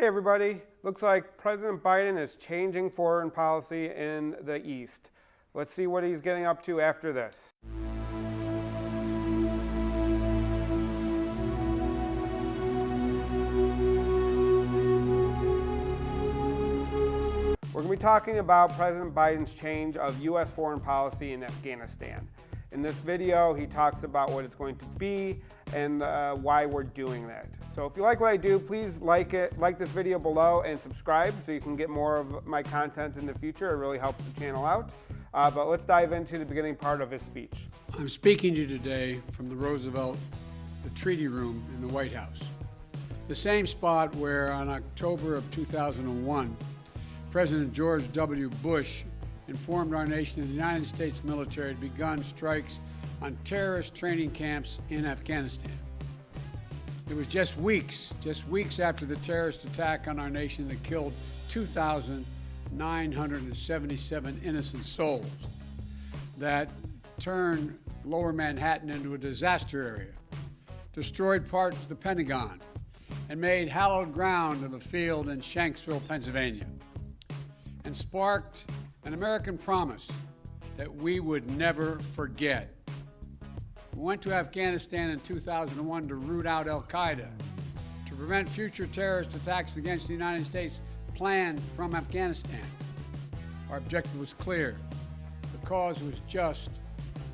Hey everybody, looks like President Biden is changing foreign policy in the East. Let's see what he's getting up to after this. We're going to be talking about President Biden's change of U.S. foreign policy in Afghanistan. In this video, he talks about what it's going to be and why we're doing that. So if you like what I do, please like this video below and subscribe so you can get more of my content in the future. It really helps the channel out. But let's dive into the beginning part of his speech. I'm speaking to you today from the Treaty Room in the White House. The same spot where on October of 2001, President George W. Bush informed our nation that the United States military had begun strikes on terrorist training camps in Afghanistan. It was just weeks after the terrorist attack on our nation that killed 2,977 innocent souls, that turned Lower Manhattan into a disaster area, destroyed parts of the Pentagon, and made hallowed ground of a field in Shanksville, Pennsylvania, and sparked an American promise that we would never forget. We went to Afghanistan in 2001 to root out al-Qaeda, to prevent future terrorist attacks against the United States planned from Afghanistan. Our objective was clear. The cause was just.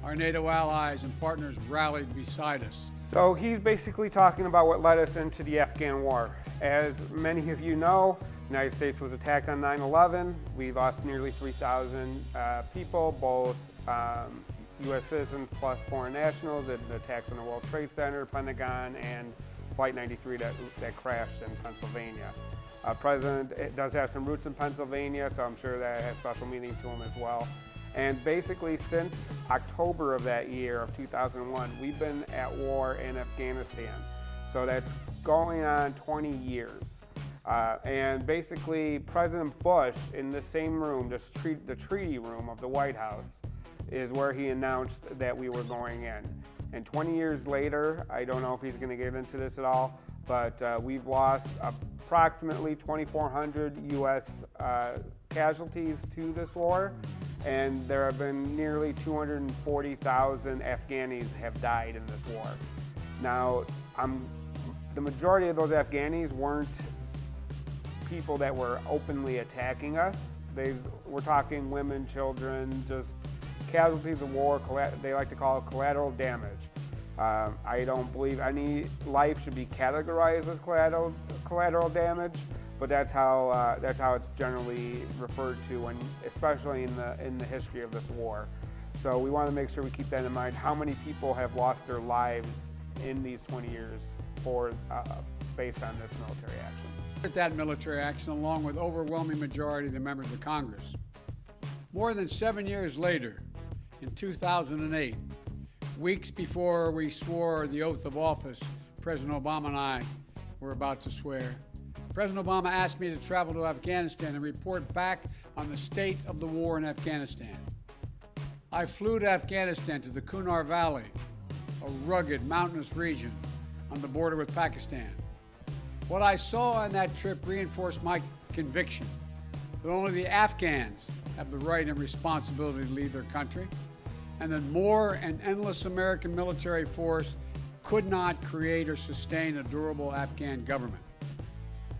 Our NATO allies and partners rallied beside us. So he's basically talking about what led us into the Afghan war. As many of you know, the United States was attacked on 9/11. We lost nearly 3,000 people, both U.S. citizens plus foreign nationals, in the attacks on the World Trade Center, Pentagon, and Flight 93 that crashed in Pennsylvania. President does have some roots in Pennsylvania, so I'm sure that has special meaning to him as well. And basically, since October of that year of 2001, we've been at war in Afghanistan. So that's going on 20 years. And basically, President Bush, in the same room, the treaty room of the White House, is where he announced that we were going in. And 20 years later, I don't know if he's going to get into this at all, but we've lost approximately 2,400 U.S. casualties to this war, and there have been nearly 240,000 Afghanis have died in this war. Now, the majority of those Afghanis weren't people that were openly attacking us. We're talking women, children, just casualties of war. They like to call it collateral damage. I don't believe any life should be categorized as collateral damage, but that's how it's generally referred to, and especially in the history of this war. So we want to make sure we keep that in mind. How many people have lost their lives in these 20 years based on this military action? With that military action, along with overwhelming majority of the members of Congress. More than 7 years later, in 2008, weeks before we swore the oath of office, President Obama and I were about to swear, President Obama asked me to travel to Afghanistan and report back on the state of the war in Afghanistan. I flew to Afghanistan, to the Kunar Valley, a rugged mountainous region on the border with Pakistan. What I saw on that trip reinforced my conviction that only the Afghans have the right and responsibility to lead their country, and that more and endless American military force could not create or sustain a durable Afghan government.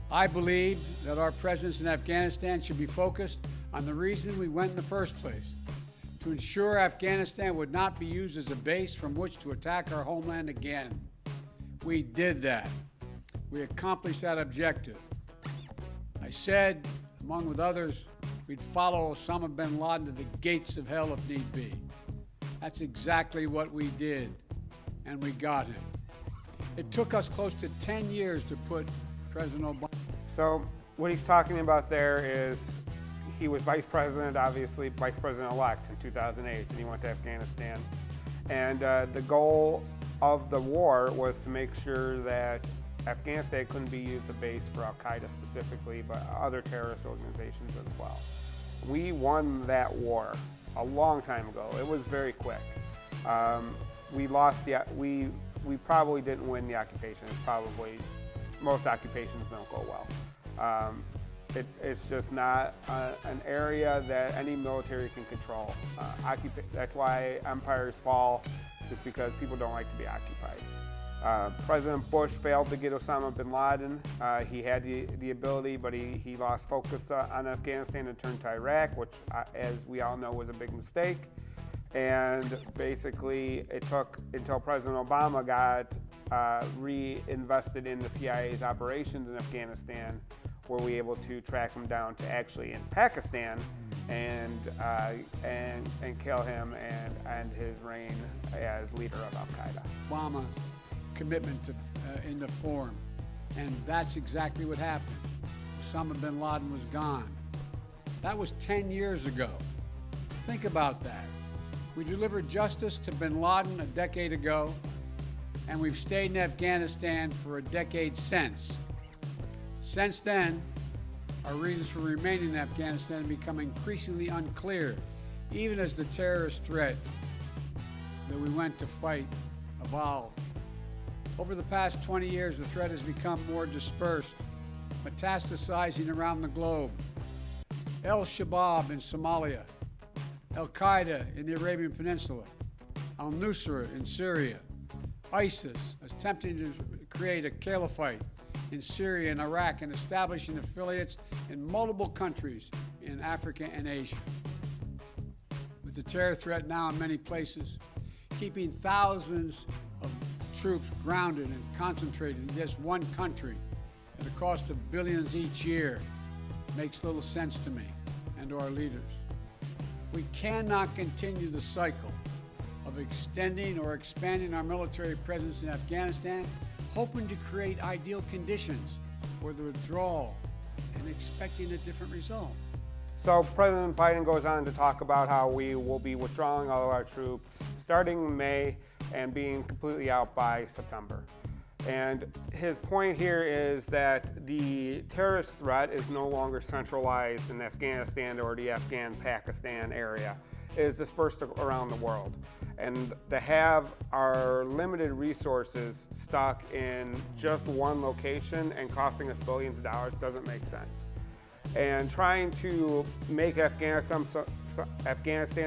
I believed that our presence in Afghanistan should be focused on the reason we went in the first place, to ensure Afghanistan would not be used as a base from which to attack our homeland again. We did that. We accomplished that objective. I said, among with others, we'd follow Osama bin Laden to the gates of hell if need be. That's exactly what we did, and we got him. It took us close to 10 years to put President Obama. So what he's talking about there is he was vice president, obviously vice president-elect in 2008, and he went to Afghanistan. And the goal of the war was to make sure that Afghanistan couldn't be used as a base for al-Qaeda specifically, but other terrorist organizations as well. We won that war a long time ago. It was very quick. We probably didn't win the occupation. It's probably, most occupations don't go well. It's just not an area that any military can control. That's why empires fall, just because people don't like to be occupied. President Bush failed to get Osama bin Laden. He had the ability, but he lost focus on Afghanistan and turned to Iraq, which, as we all know, was a big mistake. And basically, it took until President Obama got reinvested in the CIA's operations in Afghanistan, were we able to track him down to actually in Pakistan and kill him and end his reign as leader of Al-Qaeda. Obama's commitment in the form, and that's exactly what happened. Osama bin Laden was gone. That was 10 years ago. Think about that. We delivered justice to bin Laden a decade ago, and we've stayed in Afghanistan for a decade since. Since then, our reasons for remaining in Afghanistan have become increasingly unclear, even as the terrorist threat that we went to fight evolved. Over the past 20 years, the threat has become more dispersed, metastasizing around the globe. Al-Shabaab in Somalia, Al-Qaeda in the Arabian Peninsula, al-Nusra in Syria, ISIS attempting to create a caliphate in Syria and Iraq, and establishing affiliates in multiple countries in Africa and Asia. With the terror threat now in many places, keeping thousands of troops grounded and concentrated in just one country at a cost of billions each year makes little sense to me and to our leaders. We cannot continue the cycle of extending or expanding our military presence in Afghanistan, hoping to create ideal conditions for the withdrawal and expecting a different result. So President Biden goes on to talk about how we will be withdrawing all of our troops starting in May and being completely out by September. And his point here is that the terrorist threat is no longer centralized in Afghanistan or the Afghan-Pakistan area. It is dispersed around the world. And to have our limited resources stuck in just one location and costing us billions of dollars doesn't make sense. And trying to make Afghanistan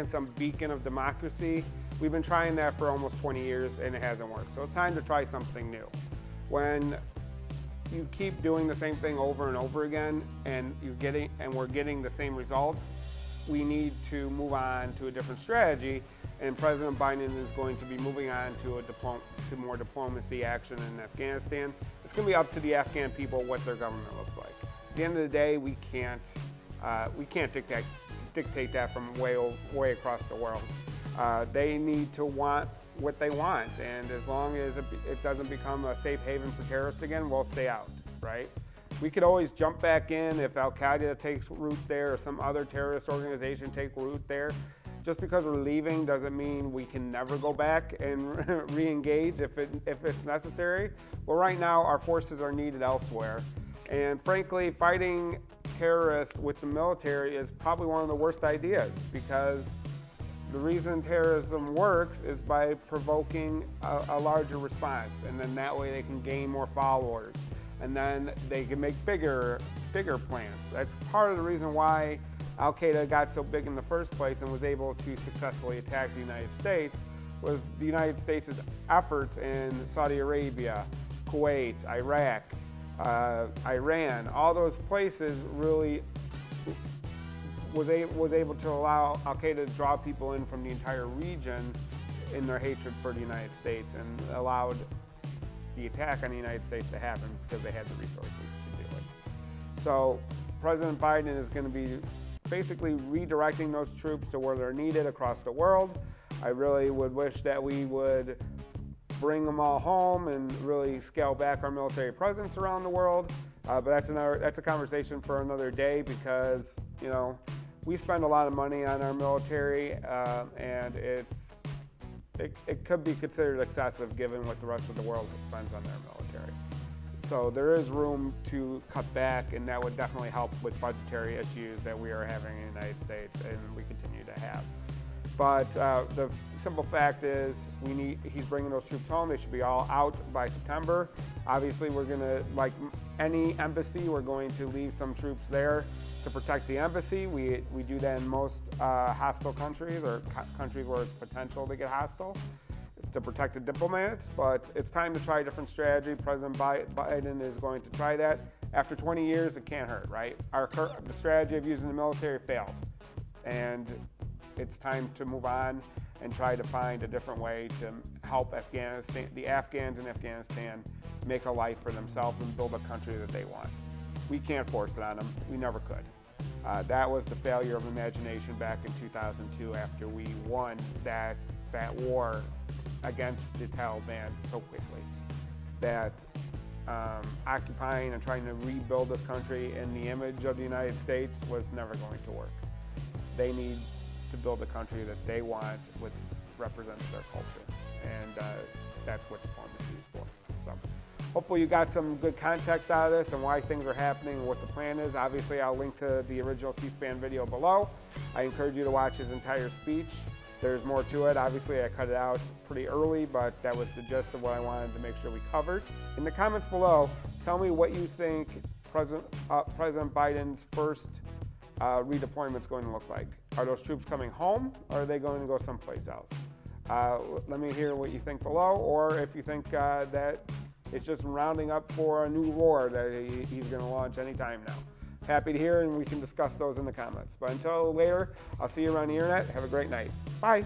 some beacon of democracy, we've been trying that for almost 20 years and it hasn't worked. So it's time to try something new. When you keep doing the same thing over and over again and we're getting the same results, we need to move on to a different strategy, and President Biden is going to be moving on to more diplomacy action in Afghanistan. It's going to be up to the Afghan people what their government looks like. At the end of the day, we can't dictate that from way across the world. They need to want what they want, and as long as it doesn't become a safe haven for terrorists again, we'll stay out, right? We could always jump back in if Al-Qaeda takes root there or some other terrorist organization take root there. Just because we're leaving doesn't mean we can never go back and re-engage if it's necessary. Well, right now our forces are needed elsewhere. And frankly, fighting terrorists with the military is probably one of the worst ideas, because the reason terrorism works is by provoking a larger response, and then that way they can gain more followers, and then they can make bigger plans. That's part of the reason why Al-Qaeda got so big in the first place and was able to successfully attack the United States, was the United States' efforts in Saudi Arabia, Kuwait, Iraq, Iran. All those places really was able to allow Al-Qaeda to draw people in from the entire region in their hatred for the United States, and allowed the attack on the United States to happen because they had the resources to do it. So President Biden is going to be basically redirecting those troops to where they're needed across the world. I really would wish that we would bring them all home and really scale back our military presence around the world. But that's a conversation for another day, because we spend a lot of money on our military, and it could be considered excessive given what the rest of the world spends on their military. So there is room to cut back, and that would definitely help with budgetary issues that we are having in the United States and we continue to have. But the simple fact is he's bringing those troops home. They should be all out by September. Obviously, we're going to, like any embassy, we're going to leave some troops there to protect the embassy. We do that in most hostile countries or countries where it's potential to get hostile, to protect the diplomats. But it's time to try a different strategy. President Biden is going to try that. After 20 years, it can't hurt, right? The strategy of using the military failed. And it's time to move on and try to find a different way to help the Afghans in Afghanistan make a life for themselves and build a country that they want. We can't force it on them. We never could. That was the failure of imagination back in 2002 after we won that war against the Taliban so quickly. That occupying and trying to rebuild this country in the image of the United States was never going to work. They need to build a country that they want, which represents their culture. And that's what diplomacy is for. So hopefully you got some good context out of this and why things are happening and what the plan is. Obviously, I'll link to the original C-SPAN video below. I encourage you to watch his entire speech. There's more to it. Obviously, I cut it out pretty early, but that was the gist of what I wanted to make sure we covered. In the comments below, tell me what you think President Biden's first redeployment is going to look like. Are those troops coming home, or are they going to go someplace else? Let me hear what you think below, or if you think that it's just rounding up for a new war that he's going to launch anytime now. Happy to hear, and we can discuss those in the comments. But until later, I'll see you around the internet. Have a great night. Bye.